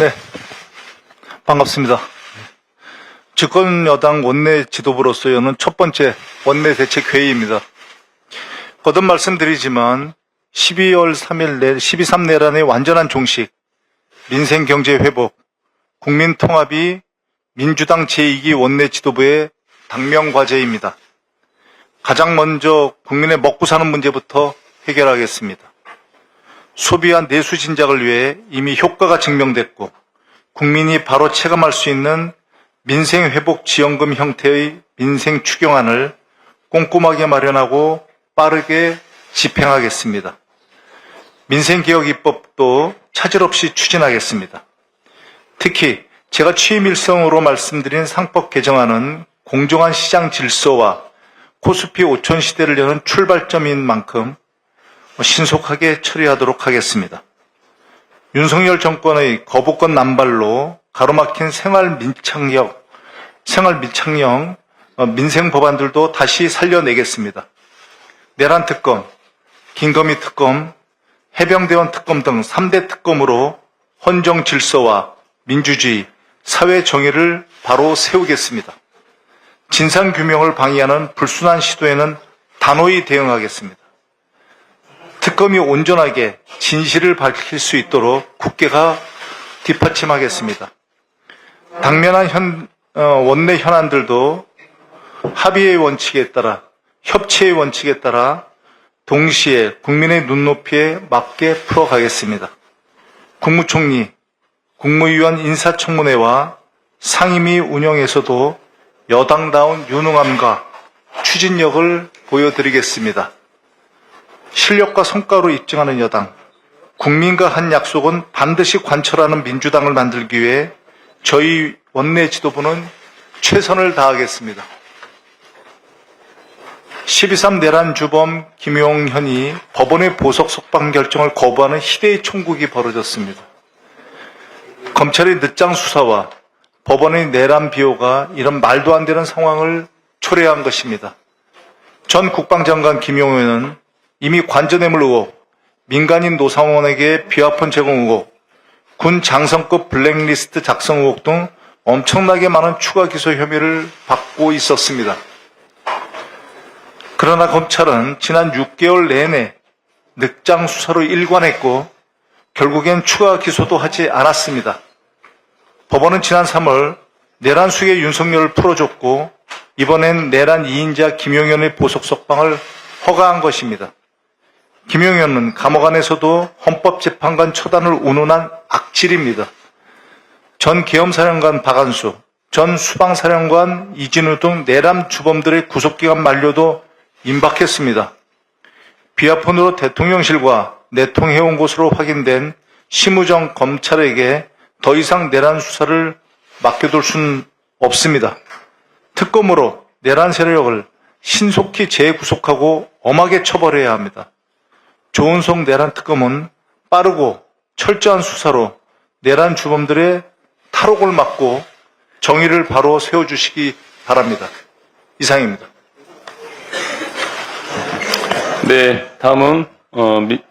네, 반갑습니다. 집권여당 원내 지도부로서 여는 첫 번째 원내 대책 회의입니다. 거듭 말씀드리지만 12월 3일 내 12.3 내란의 완전한 종식, 민생 경제 회복, 국민 통합이 민주당 제2기 원내 지도부의 당면 과제입니다. 가장 먼저 국민의 먹고 사는 문제부터 해결하겠습니다. 소비와 내수 진작을 위해 이미 효과가 증명됐고 국민이 바로 체감할 수 있는 민생회복지원금 형태의 민생 추경안을 꼼꼼하게 마련하고 빠르게 집행하겠습니다. 민생개혁 입법도 차질 없이 추진하겠습니다. 특히 제가 취임 일성으로 말씀드린 상법 개정안은 공정한 시장 질서와 코스피 5천 시대를 여는 출발점인 만큼 신속하게 처리하도록 하겠습니다. 윤석열 정권의 거부권 남발로 가로막힌 생활 밀착형 민생 법안들도 다시 살려내겠습니다. 내란 특검, 김건희 특검, 해병대원 특검 등 3대 특검으로 헌정 질서와 민주주의, 사회 정의를 바로 세우겠습니다. 진상규명을 방해하는 불순한 시도에는 단호히 대응하겠습니다. 특검이 온전하게 진실을 밝힐 수 있도록 국회가 뒷받침하겠습니다. 당면한 원내 현안들도 합의의 원칙에 따라, 협치의 원칙에 따라 동시에 국민의 눈높이에 맞게 풀어가겠습니다. 국무총리, 국무위원 인사청문회와 상임위 운영에서도 여당다운 유능함과 추진력을 보여드리겠습니다. 실력과 성과로 입증하는 여당, 국민과 한 약속은 반드시 관철하는 민주당을 만들기 위해 저희 원내 지도부는 최선을 다하겠습니다. 12.3 내란 주범 김용현이 법원의 보석 석방 결정을 거부하는 희대의 총국이 벌어졌습니다. 검찰의 늦장 수사와 법원의 내란 비호가 이런 말도 안 되는 상황을 초래한 것입니다. 전 국방장관 김용현은 이미 관저뇌물 의혹, 민간인 노상원에게 비화폰 제공 의혹, 군 장성급 블랙리스트 작성 의혹 등 엄청나게 많은 추가 기소 혐의를 받고 있었습니다. 그러나 검찰은 지난 6개월 내내 늑장 수사로 일관했고 결국엔 추가 기소도 하지 않았습니다. 법원은 지난 3월 내란 수의 윤석열을 풀어줬고 이번엔 내란 2인자 김용현의 보석 석방을 허가한 것입니다. 김용현은 감옥 안에서도 헌법재판관 처단을 운운한 악질입니다. 전 계엄사령관 박한수, 전 수방사령관 이진우 등 내란 주범들의 구속기간 만료도 임박했습니다. 비화폰으로 대통령실과 내통해온 것으로 확인된 심우정 검찰에게 더 이상 내란 수사를 맡겨둘 수는 없습니다. 특검으로 내란 세력을 신속히 재구속하고 엄하게 처벌해야 합니다. 조은석 내란 특검은 빠르고 철저한 수사로 내란 주범들의 탈옥을 막고 정의를 바로 세워주시기 바랍니다. 이상입니다. 네, 다음은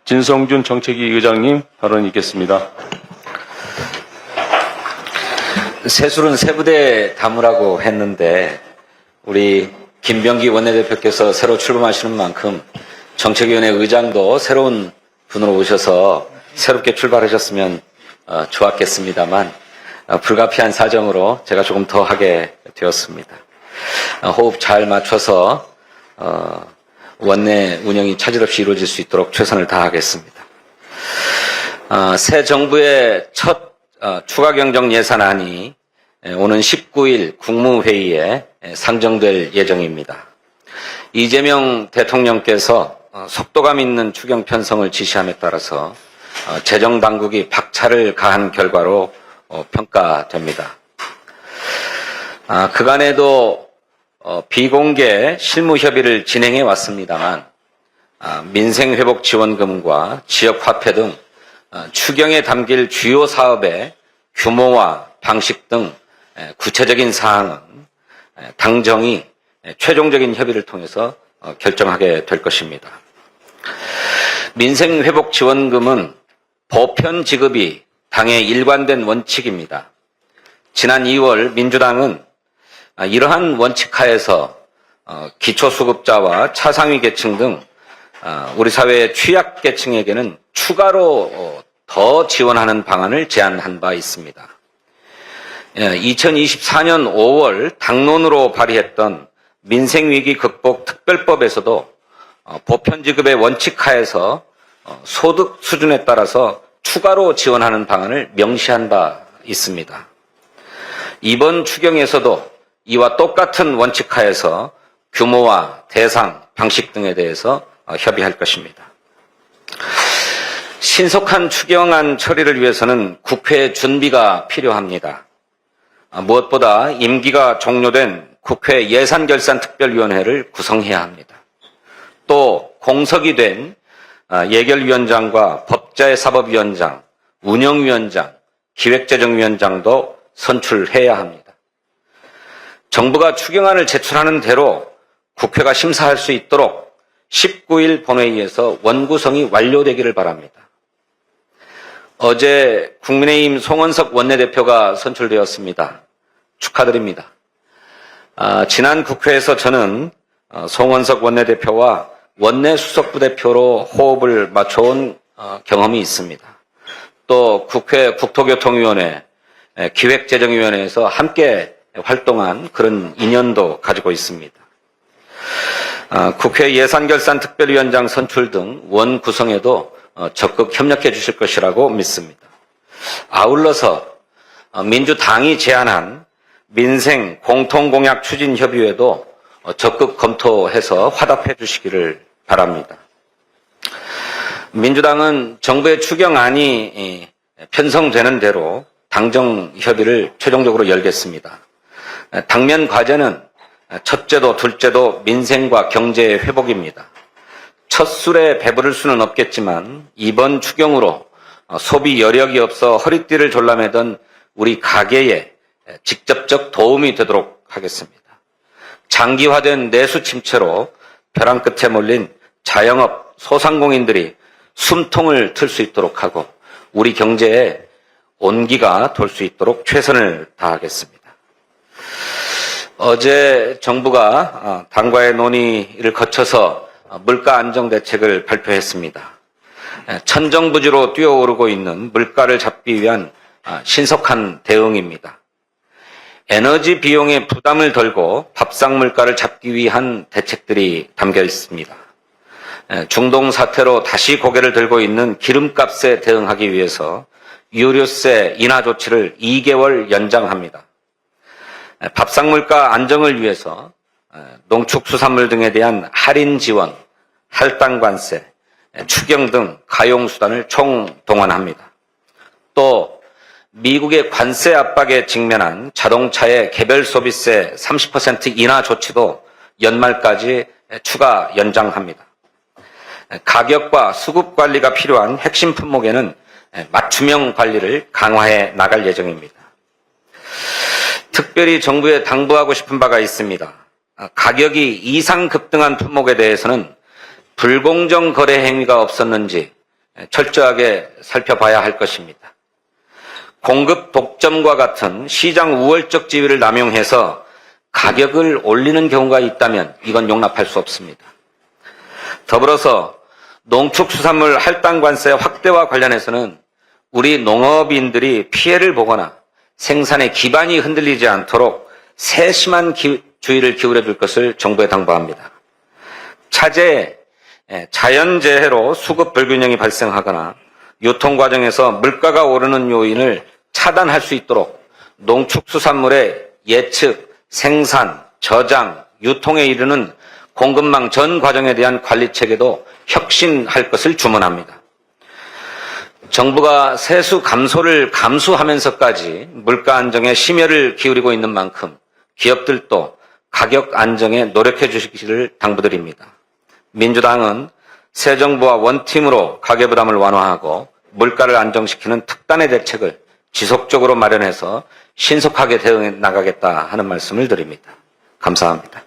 진성준 정책위 의장님 발언이 있겠습니다. 세술은 세부대 담으라고 했는데 우리 김병기 원내대표께서 새로 출범하시는 만큼 정책위원회 의장도 새로운 분으로 오셔서 새롭게 출발하셨으면 좋았겠습니다만 불가피한 사정으로 제가 조금 더 하게 되었습니다. 호흡 잘 맞춰서 원내 운영이 차질 없이 이루어질 수 있도록 최선을 다하겠습니다. 새 정부의 첫 추가 경정 예산안이 오는 19일 국무회의에 상정될 예정입니다. 이재명 대통령께서 속도감 있는 추경 편성을 지시함에 따라서 재정당국이 박차를 가한 결과로 평가됩니다. 그간에도 비공개 실무협의를 진행해 왔습니다만 민생회복지원금과 지역화폐 등 추경에 담길 주요 사업의 규모와 방식 등 구체적인 사항은 당정이 최종적인 협의를 통해서 결정하게 될 것입니다. 민생회복지원금은 보편 지급이 당의 일관된 원칙입니다. 지난 2월 민주당은 이러한 원칙 하에서 기초수급자와 차상위 계층 등 우리 사회의 취약계층에게는 추가로 더 지원하는 방안을 제안한 바 있습니다. 2024년 5월 당론으로 발의했던 민생위기 극복 특별법에서도 보편지급의 원칙 하에서 소득 수준에 따라서 추가로 지원하는 방안을 명시한 바 있습니다. 이번 추경에서도 이와 똑같은 원칙 하에서 규모와 대상, 방식 등에 대해서 협의할 것입니다. 신속한 추경안 처리를 위해서는 국회 준비가 필요합니다. 무엇보다 임기가 종료된 국회 예산결산특별위원회를 구성해야 합니다. 또 공석이 된 예결위원장과 법제사법위원장, 운영위원장, 기획재정위원장도 선출해야 합니다. 정부가 추경안을 제출하는 대로 국회가 심사할 수 있도록 19일 본회의에서 원구성이 완료되기를 바랍니다. 어제 국민의힘 송원석 원내대표가 선출되었습니다. 축하드립니다. 지난 국회에서 저는 송원석 원내대표와 원내수석부대표로 호흡을 맞춰온 경험이 있습니다. 또 국회 국토교통위원회, 기획재정위원회에서 함께 활동한 그런 인연도 가지고 있습니다. 국회 예산결산특별위원장 선출 등 원 구성에도 적극 협력해 주실 것이라고 믿습니다. 아울러서 민주당이 제안한 민생 공통공약 추진협의회도 적극 검토해서 화답해 주시기를 바랍니다. 민주당은 정부의 추경안이 편성되는 대로 당정 협의를 최종적으로 열겠습니다. 당면 과제는 첫째도 둘째도 민생과 경제의 회복입니다. 첫 술에 배부를 수는 없겠지만 이번 추경으로 소비 여력이 없어 허리띠를 졸라매던 우리 가계에 직접적 도움이 되도록 하겠습니다. 장기화된 내수 침체로 벼랑 끝에 몰린 자영업, 소상공인들이 숨통을 틀 수 있도록 하고 우리 경제에 온기가 돌 수 있도록 최선을 다하겠습니다. 어제 정부가 당과의 논의를 거쳐서 물가 안정 대책을 발표했습니다. 천정부지로 뛰어오르고 있는 물가를 잡기 위한 신속한 대응입니다. 에너지 비용의 부담을 덜고 밥상 물가를 잡기 위한 대책들이 담겨 있습니다. 중동 사태로 다시 고개를 들고 있는 기름값에 대응하기 위해서 유류세 인하 조치를 2개월 연장합니다. 밥상 물가 안정을 위해서 농축수산물 등에 대한 할인 지원, 할당 관세, 추경 등 가용 수단을 총동원합니다. 또 미국의 관세 압박에 직면한 자동차의 개별 소비세 30% 인하 조치도 연말까지 추가 연장합니다. 가격과 수급 관리가 필요한 핵심 품목에는 맞춤형 관리를 강화해 나갈 예정입니다. 특별히 정부에 당부하고 싶은 바가 있습니다. 가격이 이상 급등한 품목에 대해서는 불공정 거래 행위가 없었는지 철저하게 살펴봐야 할 것입니다. 공급 독점과 같은 시장 우월적 지위를 남용해서 가격을 올리는 경우가 있다면 이건 용납할 수 없습니다. 더불어서 농축수산물 할당 관세 확대와 관련해서는 우리 농업인들이 피해를 보거나 생산의 기반이 흔들리지 않도록 세심한 주의를 기울여 줄 것을 정부에 당부합니다. 차제에 자연재해로 수급 불균형이 발생하거나 유통 과정에서 물가가 오르는 요인을 차단할 수 있도록 농축수산물의 예측, 생산, 저장, 유통에 이르는 공급망 전 과정에 대한 관리 체계도 혁신할 것을 주문합니다. 정부가 세수 감소를 감수하면서까지 물가 안정에 심혈을 기울이고 있는 만큼 기업들도 가격 안정에 노력해 주시기를 당부드립니다. 민주당은 새 정부와 원팀으로 가계부담을 완화하고 물가를 안정시키는 특단의 대책을 지속적으로 마련해서 신속하게 대응해 나가겠다 하는 말씀을 드립니다. 감사합니다.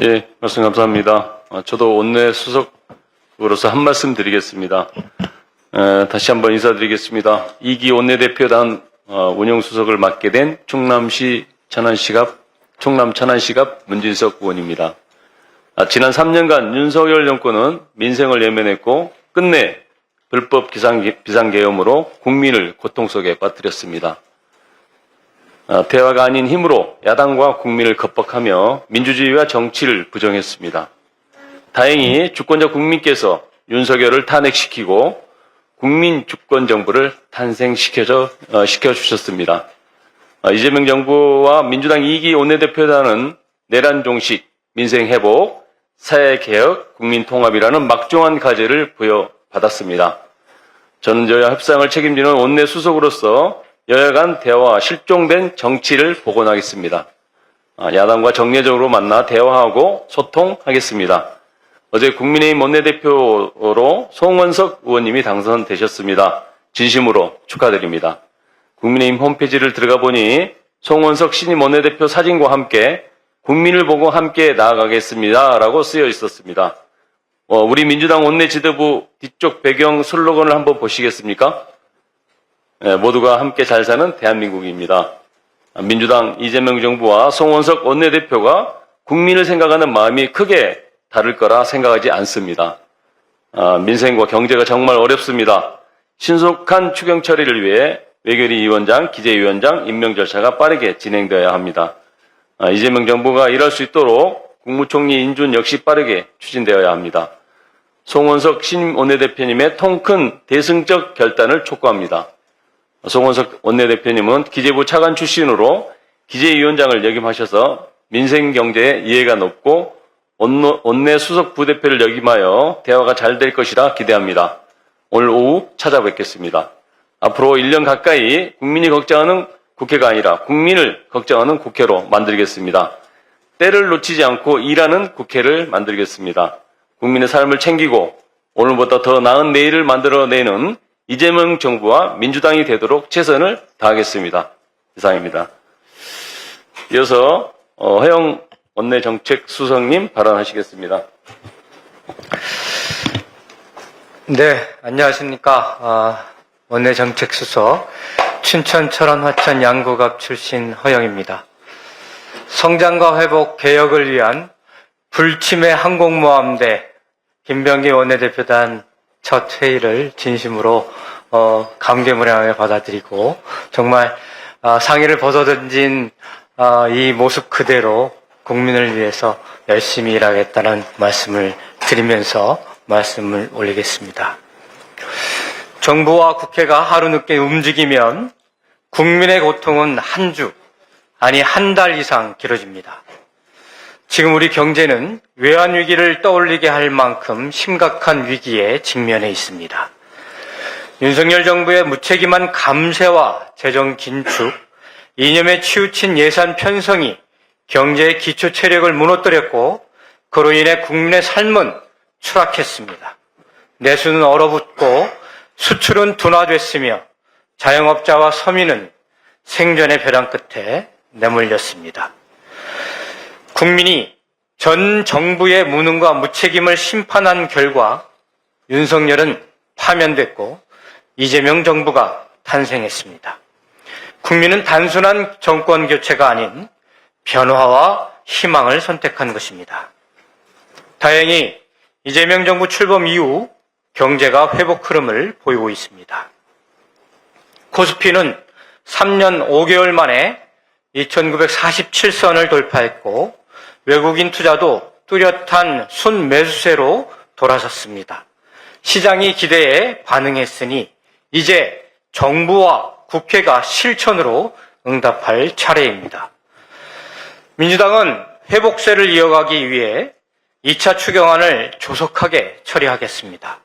예, 말씀 감사합니다. 저도 원내 수석으로서 한 말씀 드리겠습니다. 다시 한번 인사드리겠습니다. 2기 원내대표단 운영수석을 맡게 된 충남시 충남 천안시갑 문진석 의원입니다. 지난 3년간 윤석열 정권은 민생을 외면했고 끝내 불법 비상계엄으로 국민을 고통 속에 빠뜨렸습니다. 대화가 아닌 힘으로 야당과 국민을 겁박하며 민주주의와 정치를 부정했습니다. 다행히 주권자 국민께서 윤석열을 탄핵시키고 국민 주권 정부를 시켜주셨습니다. 이재명 정부와 민주당 2기 원내대표단은 내란 종식, 민생 회복, 사회 개혁, 국민 통합이라는 막중한 과제를 부여받았습니다. 저는 여야 협상을 책임지는 원내 수석으로서 여야 간 대화와 실종된 정치를 복원하겠습니다. 야당과 정례적으로 만나 대화하고 소통하겠습니다. 어제 국민의힘 원내대표로 송원석 의원님이 당선되셨습니다. 진심으로 축하드립니다. 국민의힘 홈페이지를 들어가 보니 송원석 신임 원내대표 사진과 함께 국민을 보고 함께 나아가겠습니다. 라고 쓰여 있었습니다. 우리 민주당 원내 지도부 뒤쪽 배경 슬로건을 한번 보시겠습니까? 모두가 함께 잘 사는 대한민국입니다. 민주당 이재명 정부와 송원석 원내대표가 국민을 생각하는 마음이 크게 다를 거라 생각하지 않습니다. 민생과 경제가 정말 어렵습니다. 신속한 추경 처리를 위해 외교리 위원장, 기재위원장 임명 절차가 빠르게 진행되어야 합니다. 이재명 정부가 일할 수 있도록 국무총리 인준 역시 빠르게 추진되어야 합니다. 송원석 신임 원내대표님의 통큰 대승적 결단을 촉구합니다. 송원석 원내대표님은 기재부 차관 출신으로 기재위원장을 역임하셔서 민생 경제에 이해가 높고 원내 수석 부대표를 역임하여 대화가 잘 될 것이라 기대합니다. 오늘 오후 찾아뵙겠습니다. 앞으로 1년 가까이 국민이 걱정하는 국회가 아니라 국민을 걱정하는 국회로 만들겠습니다. 때를 놓치지 않고 일하는 국회를 만들겠습니다. 국민의 삶을 챙기고 오늘보다 더 나은 내일을 만들어내는 이재명 정부와 민주당이 되도록 최선을 다하겠습니다. 이상입니다. 이어서 허영 원내정책수석님 발언하시겠습니다. 네, 안녕하십니까. 원내정책수석 춘천, 철원, 화천, 양구갑 출신 허영입니다. 성장과 회복, 개혁을 위한 불침해 항공모함대 김병기 원내대표단 첫 회의를 진심으로 감개무량하게 받아들이고 정말 상의를 벗어던진 이 모습 그대로 국민을 위해서 열심히 일하겠다는 말씀을 드리면서 말씀을 올리겠습니다. 정부와 국회가 하루 늦게 움직이면 국민의 고통은 한 주, 아니 한 달 이상 길어집니다. 지금 우리 경제는 외환위기를 떠올리게 할 만큼 심각한 위기에 직면해 있습니다. 윤석열 정부의 무책임한 감세와 재정 긴축, 이념에 치우친 예산 편성이 경제의 기초 체력을 무너뜨렸고 그로 인해 국민의 삶은 추락했습니다. 내수는 얼어붙고 수출은 둔화됐으며 자영업자와 서민은 생존의 벼랑 끝에 내몰렸습니다. 국민이 전 정부의 무능과 무책임을 심판한 결과 윤석열은 파면됐고 이재명 정부가 탄생했습니다. 국민은 단순한 정권 교체가 아닌 변화와 희망을 선택한 것입니다. 다행히 이재명 정부 출범 이후 경제가 회복 흐름을 보이고 있습니다. 코스피는 3년 5개월 만에 2,947선을 돌파했고 외국인 투자도 뚜렷한 순매수세로 돌아섰습니다. 시장이 기대에 반응했으니 이제 정부와 국회가 실천으로 응답할 차례입니다. 민주당은 회복세를 이어가기 위해 2차 추경안을 조속하게 처리하겠습니다.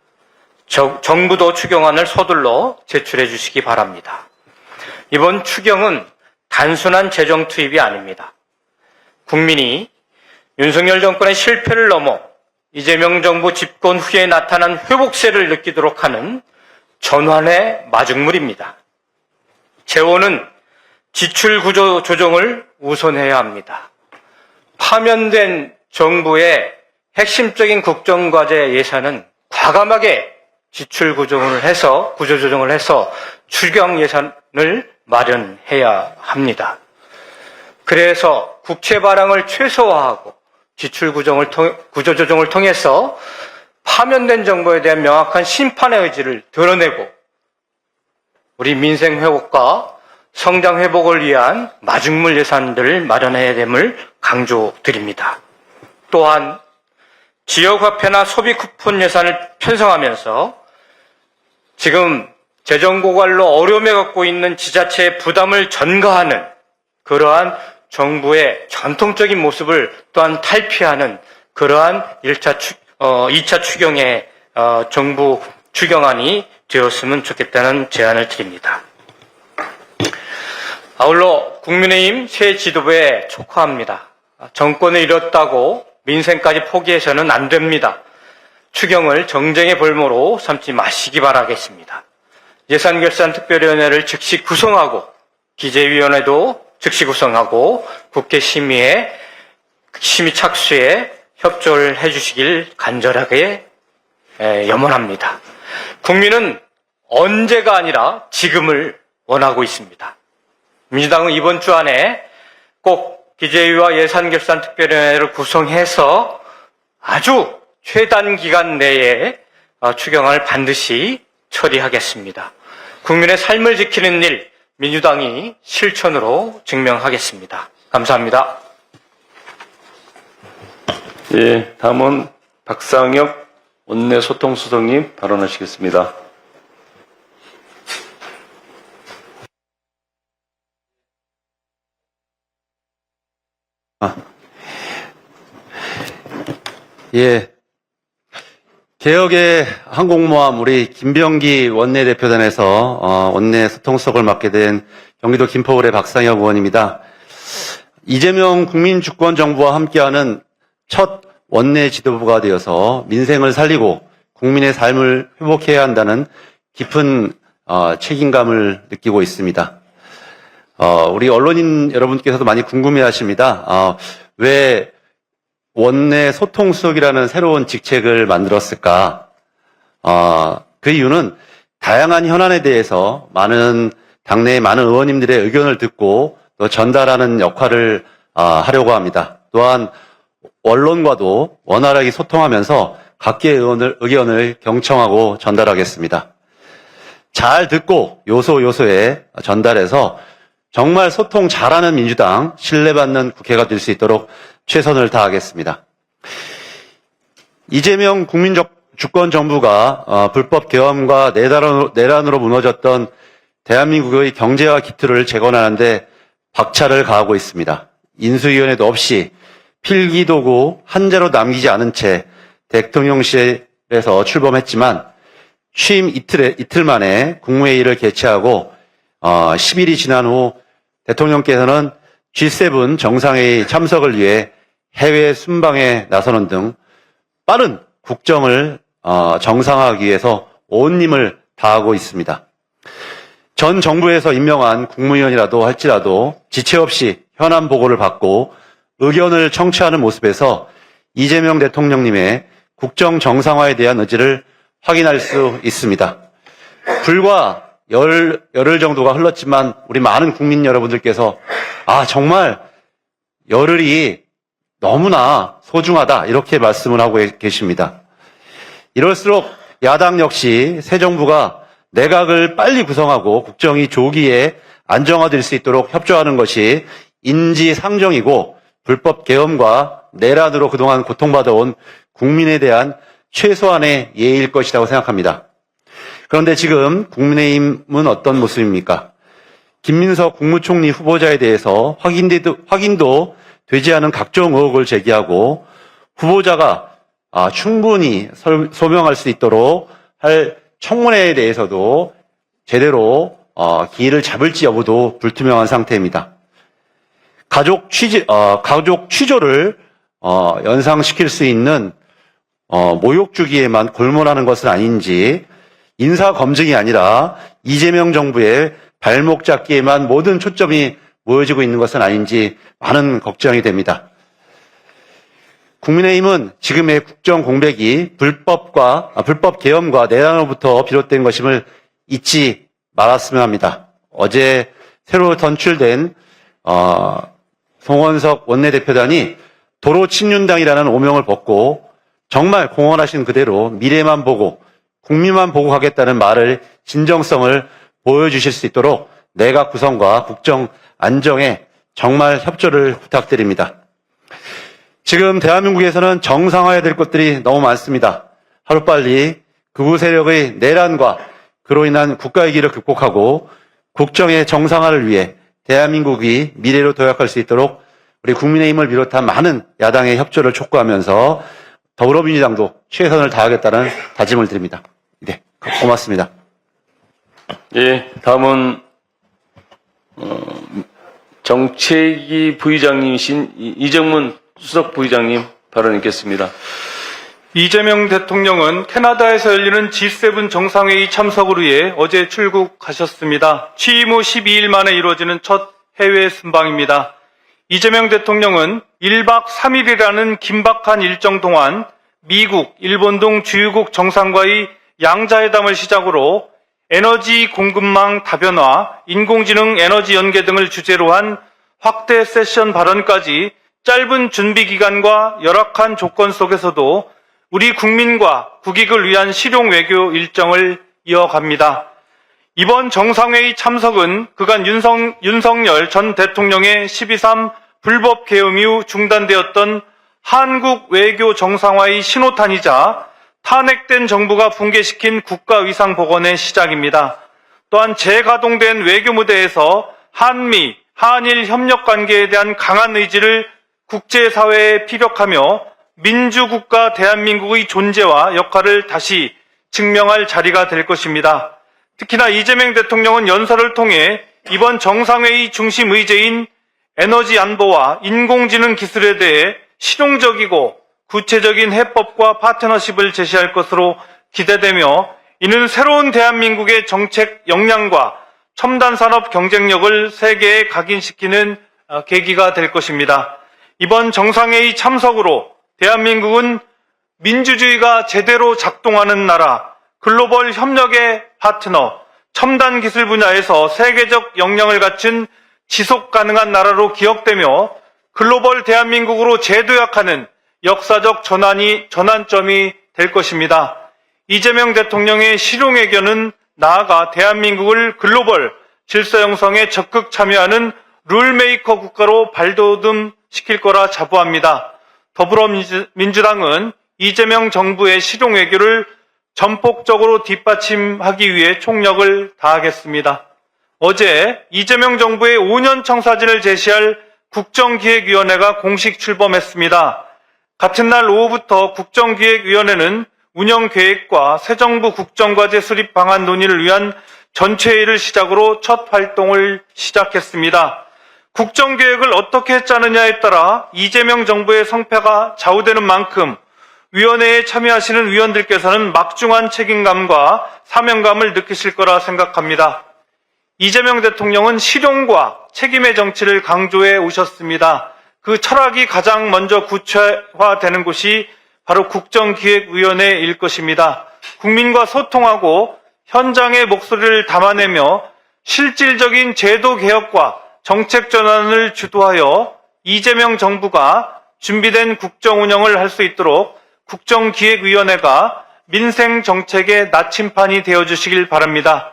정부도 추경안을 서둘러 제출해 주시기 바랍니다. 이번 추경은 단순한 재정 투입이 아닙니다. 국민이 윤석열 정권의 실패를 넘어 이재명 정부 집권 후에 나타난 회복세를 느끼도록 하는 전환의 마중물입니다. 재원은 지출 구조 조정을 우선해야 합니다. 파면된 정부의 핵심적인 국정과제 예산은 과감하게 지출 구조조정을 해서 추경 예산을 마련해야 합니다. 그래서 국채 발행을 최소화하고 지출 구조조정을 통해서 파면된 정부에 대한 명확한 심판의 의지를 드러내고 우리 민생 회복과 성장 회복을 위한 마중물 예산들을 마련해야 됨을 강조드립니다. 또한 지역화폐나 소비 쿠폰 예산을 편성하면서 지금 재정 고갈로 어려움에 겪고 있는 지자체의 부담을 전가하는 그러한 정부의 전통적인 모습을 또한 탈피하는 그러한 2차 추경의 정부 추경안이 되었으면 좋겠다는 제안을 드립니다. 아울러 국민의힘 새 지도부에 촉구합니다. 정권을 잃었다고 민생까지 포기해서는 안 됩니다. 추경을 정쟁의 볼모로 삼지 마시기 바라겠습니다. 예산결산특별위원회를 즉시 구성하고 기재위원회도 즉시 구성하고 국회 심의 착수에 협조를 해주시길 간절하게 염원합니다. 국민은 언제가 아니라 지금을 원하고 있습니다. 민주당은 이번 주 안에 꼭 기재위와 예산결산특별위원회를 구성해서 아주 최단 기간 내에 추경안을 반드시 처리하겠습니다. 국민의 삶을 지키는 일, 민주당이 실천으로 증명하겠습니다. 감사합니다. 예, 다음은 박상혁 원내소통수석님 발언하시겠습니다. 예. 개혁의 항공모함 우리 김병기 원내대표단에서 원내소통수석을 맡게 된 경기도 김포을의 박상혁 의원입니다. 이재명 국민주권정부와 함께하는 첫 원내 지도부가 되어서 민생을 살리고 국민의 삶을 회복해야 한다는 깊은 책임감을 느끼고 있습니다. 우리 언론인 여러분께서도 많이 궁금해하십니다. 왜 원내 소통수석이라는 새로운 직책을 만들었을까? 그 이유는 다양한 현안에 대해서 당내의 많은 의원님들의 의견을 듣고 또 전달하는 역할을 하려고 합니다. 또한 언론과도 원활하게 소통하면서 각계의 의견을 경청하고 전달하겠습니다. 잘 듣고 요소요소에 전달해서 정말 소통 잘하는 민주당, 신뢰받는 국회가 될 수 있도록 최선을 다하겠습니다. 이재명 국민주권정부가 불법 계엄과 내란으로 무너졌던 대한민국의 경제와 기틀을 재건하는데 박차를 가하고 있습니다. 인수위원회도 없이 필기도구 한 자로 남기지 않은 채 대통령실에서 출범했지만 취임 이틀 만에 국무회의를 개최하고 10일이 지난 후 대통령께서는 G7 정상회의 참석을 위해 해외 순방에 나서는 등 빠른 국정을 정상화하기 위해서 온 힘을 다하고 있습니다. 전 정부에서 임명한 국무위원이라도 할지라도 지체 없이 현안 보고를 받고 의견을 청취하는 모습에서 이재명 대통령님의 국정 정상화에 대한 의지를 확인할 수 있습니다. 불과 열흘 정도가 흘렀지만 우리 많은 국민 여러분들께서 정말 열흘이 너무나 소중하다 이렇게 말씀을 하고 계십니다. 이럴수록 야당 역시 새 정부가 내각을 빨리 구성하고 국정이 조기에 안정화될 수 있도록 협조하는 것이 인지상정이고 불법 계엄과 내란으로 그동안 고통받아온 국민에 대한 최소한의 예의일 것이라고 생각합니다. 그런데 지금 국민의힘은 어떤 모습입니까? 김민석 국무총리 후보자에 대해서 확인도 되지 않은 각종 의혹을 제기하고 후보자가 충분히 소명할 수 있도록 할 청문회에 대해서도 제대로 기일을 잡을지 여부도 불투명한 상태입니다. 가족 취조를 연상시킬 수 있는 모욕 주기에만 골몰하는 것은 아닌지, 인사 검증이 아니라 이재명 정부의 발목 잡기에만 모든 초점이 모여지고 있는 것은 아닌지 많은 걱정이 됩니다. 국민의힘은 지금의 국정 공백이 불법 계엄과 내란으로부터 비롯된 것임을 잊지 말았으면 합니다. 어제 새로 선출된 송원석 원내대표단이 도로 친윤당이라는 오명을 벗고 정말 공언하신 그대로 미래만 보고 국민만 보고 가겠다는 말을 진정성을 보여주실 수 있도록 내각 구성과 국정 안정에 정말 협조를 부탁드립니다. 지금 대한민국에서는 정상화해야 될 것들이 너무 많습니다. 하루빨리 극우 세력의 내란과 그로 인한 국가위기를 극복하고 국정의 정상화를 위해 대한민국이 미래로 도약할 수 있도록 우리 국민의힘을 비롯한 많은 야당의 협조를 촉구하면서 더불어민주당도 최선을 다하겠다는 다짐을 드립니다. 네, 고맙습니다. 예, 다음은 정책위 부의장님이신 이정문 수석 부의장님 발언 있겠습니다. 이재명 대통령은 캐나다에서 열리는 G7 정상회의 참석을 위해 어제 출국하셨습니다. 취임 후 12일 만에 이루어지는 첫 해외 순방입니다. 이재명 대통령은 1박 3일이라는 긴박한 일정 동안 미국, 일본 등 주요국 정상과의 양자회담을 시작으로 에너지 공급망 다변화, 인공지능 에너지 연계 등을 주제로 한 확대 세션 발언까지 짧은 준비 기간과 열악한 조건 속에서도 우리 국민과 국익을 위한 실용 외교 일정을 이어갑니다. 이번 정상회의 참석은 그간 윤석열 전 대통령의 12.3 불법 계엄 이후 중단되었던 한국 외교 정상화의 신호탄이자 탄핵된 정부가 붕괴시킨 국가위상 복원의 시작입니다. 또한 재가동된 외교 무대에서 한미, 한일 협력 관계에 대한 강한 의지를 국제사회에 피력하며 민주국가 대한민국의 존재와 역할을 다시 증명할 자리가 될 것입니다. 특히나 이재명 대통령은 연설을 통해 이번 정상회의 중심 의제인 에너지 안보와 인공지능 기술에 대해 실용적이고 구체적인 해법과 파트너십을 제시할 것으로 기대되며 이는 새로운 대한민국의 정책 역량과 첨단 산업 경쟁력을 세계에 각인시키는 계기가 될 것입니다. 이번 정상회의 참석으로 대한민국은 민주주의가 제대로 작동하는 나라, 글로벌 협력의 파트너, 첨단 기술 분야에서 세계적 역량을 갖춘 지속 가능한 나라로 기억되며 글로벌 대한민국으로 재도약하는 역사적 전환점이 될 것입니다. 이재명 대통령의 실용외교는 나아가 대한민국을 글로벌 질서 형성에 적극 참여하는 룰메이커 국가로 발돋움시킬 거라 자부합니다. 더불어민주당은 이재명 정부의 실용외교를 전폭적으로 뒷받침하기 위해 총력을 다하겠습니다. 어제 이재명 정부의 5년 청사진을 제시할 국정기획위원회가 공식 출범했습니다. 같은 날 오후부터 국정기획위원회는 운영계획과 새 정부 국정과제 수립 방안 논의를 위한 전체회의를 시작으로 첫 활동을 시작했습니다. 국정계획을 어떻게 짜느냐에 따라 이재명 정부의 성패가 좌우되는 만큼 위원회에 참여하시는 위원들께서는 막중한 책임감과 사명감을 느끼실 거라 생각합니다. 이재명 대통령은 실용과 책임의 정치를 강조해 오셨습니다. 그 철학이 가장 먼저 구체화되는 곳이 바로 국정기획위원회일 것입니다. 국민과 소통하고 현장의 목소리를 담아내며 실질적인 제도 개혁과 정책 전환을 주도하여 이재명 정부가 준비된 국정 운영을 할 수 있도록 국정기획위원회가 민생 정책의 나침판이 되어주시길 바랍니다.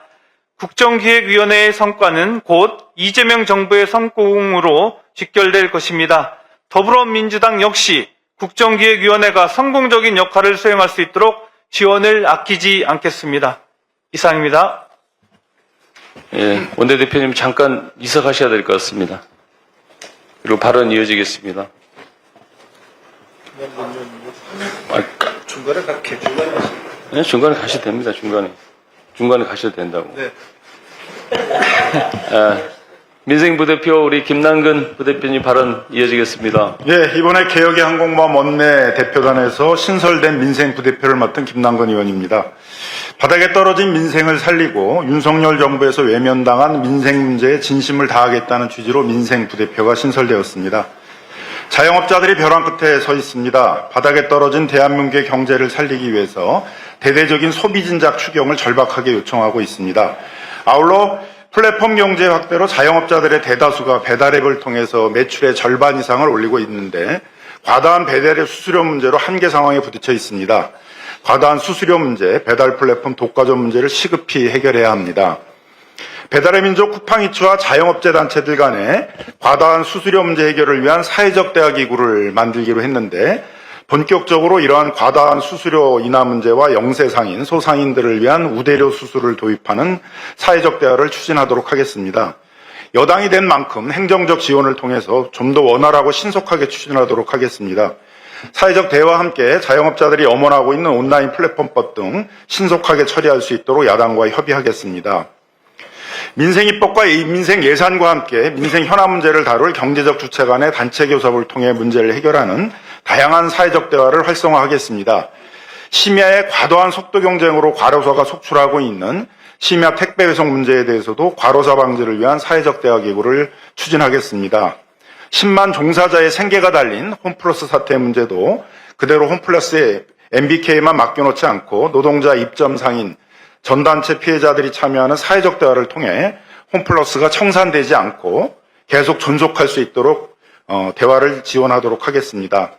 국정기획위원회의 성과는 곧 이재명 정부의 성공으로 직결될 것입니다. 더불어민주당 역시 국정기획위원회가 성공적인 역할을 수행할 수 있도록 지원을 아끼지 않겠습니다. 이상입니다. 예, 원내대표님 잠깐 이석하셔야 될 것 같습니다. 그리고 발언 이어지겠습니다. 중간에 가게 중간에 가시죠. 네, 중간에 가셔도 됩니다. 중간에 가셔도 된다고. 네. 민생부대표 우리 김남근 부대표님 발언 이어지겠습니다. 예, 이번에 개혁의 항공모함 원내 대표단에서 신설된 민생 부대표를 맡은 김남근 의원입니다. 바닥에 떨어진 민생을 살리고 윤석열 정부에서 외면당한 민생 문제에 진심을 다하겠다는 취지로 민생 부대표가 신설되었습니다. 자영업자들이 벼랑 끝에 서 있습니다. 바닥에 떨어진 대한민국의 경제를 살리기 위해서 대대적인 소비 진작 추경을 절박하게 요청하고 있습니다. 아울러 플랫폼 경제 확대로 자영업자들의 대다수가 배달앱을 통해서 매출의 절반 이상을 올리고 있는데 과다한 배달앱 수수료 문제로 한계 상황에 부딪혀 있습니다. 과다한 수수료 문제, 배달 플랫폼 독과점 문제를 시급히 해결해야 합니다. 배달의 민족 쿠팡이츠와 자영업자 단체들 간에 과다한 수수료 문제 해결을 위한 사회적 대화 기구를 만들기로 했는데 본격적으로 이러한 과다한 수수료 인하 문제와 영세상인, 소상인들을 위한 우대료 수수를 도입하는 사회적 대화를 추진하도록 하겠습니다. 여당이 된 만큼 행정적 지원을 통해서 좀 더 원활하고 신속하게 추진하도록 하겠습니다. 사회적 대화와 함께 자영업자들이 엄원하고 있는 온라인 플랫폼법 등 신속하게 처리할 수 있도록 야당과 협의하겠습니다. 민생입법과 민생 예산과 함께 민생 현안 문제를 다룰 경제적 주체 간의 단체 교섭을 통해 문제를 해결하는 다양한 사회적 대화를 활성화하겠습니다. 심야의 과도한 속도 경쟁으로 과로사가 속출하고 있는 심야 택배 배송 문제에 대해서도 과로사 방지를 위한 사회적 대화 기구를 추진하겠습니다. 10만 종사자의 생계가 달린 홈플러스 사태 문제도 그대로 홈플러스에 MBK만 맡겨놓지 않고 노동자 입점 상인, 전단체 피해자들이 참여하는 사회적 대화를 통해 홈플러스가 청산되지 않고 계속 존속할 수 있도록 대화를 지원하도록 하겠습니다.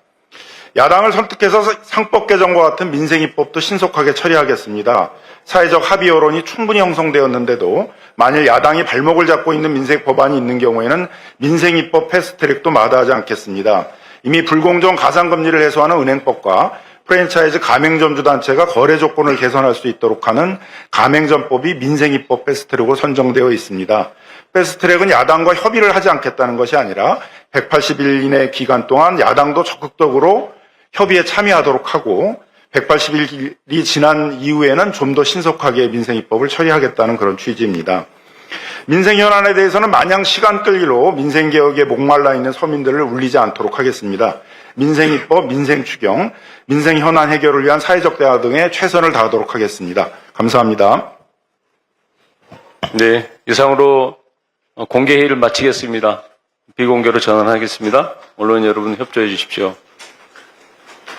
야당을 설득해서 상법 개정과 같은 민생입법도 신속하게 처리하겠습니다. 사회적 합의 여론이 충분히 형성되었는데도 만일 야당이 발목을 잡고 있는 민생 법안이 있는 경우에는 민생입법 패스트트랙도 마다하지 않겠습니다. 이미 불공정 가상금리를 해소하는 은행법과 프랜차이즈 가맹점주 단체가 거래 조건을 개선할 수 있도록 하는 가맹점법이 민생입법 패스트트랙으로 선정되어 있습니다. 패스트트랙은 야당과 협의를 하지 않겠다는 것이 아니라 180일 이내 기간 동안 야당도 적극적으로 협의에 참여하도록 하고 180일이 지난 이후에는 좀 더 신속하게 민생입법을 처리하겠다는 그런 취지입니다. 민생 현안에 대해서는 마냥 시간 끌기로 민생개혁에 목말라 있는 서민들을 울리지 않도록 하겠습니다. 민생입법, 민생추경, 민생현안 해결을 위한 사회적 대화 등에 최선을 다하도록 하겠습니다. 감사합니다. 네, 이상으로 공개회의를 마치겠습니다. 비공개로 전환하겠습니다. 언론 여러분 협조해 주십시오.